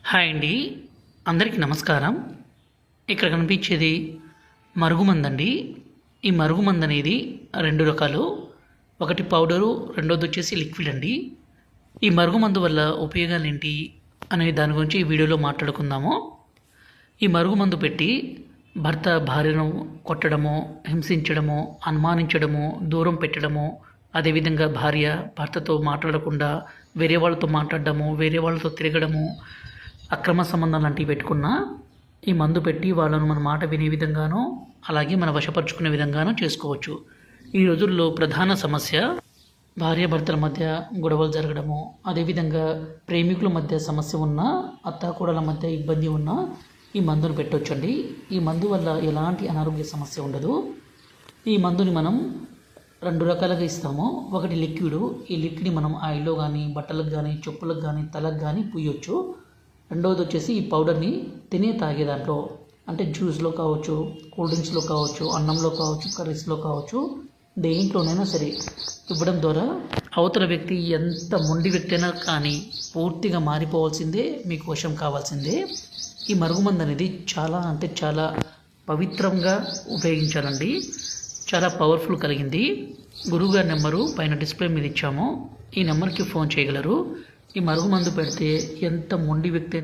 Hi అండి, అందరికీ నమస్కారం. ఇక్కడ కనిపించేది మరుగుమందు అండి. ఈ మరుగుమందు అనేది రెండు రకాలు. ఒకటి పౌడరు, రెండోది వచ్చేసి లిక్విడ్ అండి. ఈ మరుగుమందు వల్ల ఉపయోగాలు ఏంటి అనే దాని గురించి ఈ వీడియోలో మాట్లాడుకుందాము. ఈ మరుగుమందు పెట్టి భర్త భార్యను కొట్టడము, హింసించడము, అనుమానించడము, దూరం పెట్టడము, అదేవిధంగా భార్య భర్తతో మాట్లాడకుండా వేరే వాళ్ళతో మాట్లాడడము, వేరే వాళ్ళతో తిరగడము, అక్రమ సంబంధాలు లాంటివి పెట్టుకున్న ఈ మందు పెట్టి వాళ్ళను మన మాట వినే విధంగానూ అలాగే మన వశపరుచుకునే విధంగానూ చేసుకోవచ్చు. ఈ రోజుల్లో ప్రధాన సమస్య భార్యాభర్తల మధ్య గొడవలు జరగడము, అదేవిధంగా ప్రేమికుల మధ్య సమస్య ఉన్నా, అత్తాకోడల మధ్య ఇబ్బంది ఉన్నా ఈ మందును పెట్టవచ్చండి. ఈ మందు వల్ల ఎలాంటి అనారోగ్య సమస్య ఉండదు. ఈ మందుని మనం రెండు రకాలుగా ఇస్తాము. ఒకటి లిక్విడ్. ఈ లిక్విడ్ని మనం ఆయిల్లో కానీ, బట్టలకు కానీ, చెప్పులకు కానీ, తలకు కానీ పూయొచ్చు. రెండవది వచ్చేసి ఈ పౌడర్ని తాగే దాంట్లో, అంటే జ్యూస్లో కావచ్చు, కూల్ డ్రింక్స్లో కావచ్చు, అన్నంలో కావచ్చు, కర్రీస్లో కావచ్చు, దేంట్లోనైనా సరే ఇవ్వడం ద్వారా అవతల వ్యక్తి ఎంత మొండి వ్యక్తి అయినా కానీ పూర్తిగా మారిపోవాల్సిందే, మీకు వశం కావాల్సిందే. ఈ మరుగుమందు అనేది చాలా అంటే చాలా పవిత్రంగా ఉపయోగించాలండి. చాలా పవర్ఫుల్ కలిగింది. గురువుగారి నెంబరు పైన డిస్ప్లే మీద ఇచ్చాము. ఈ నెంబర్కి ఫోన్ చేయగలరు. ఈ మరుగుమందు పెడితే ఎంత మొండి వ్యక్తి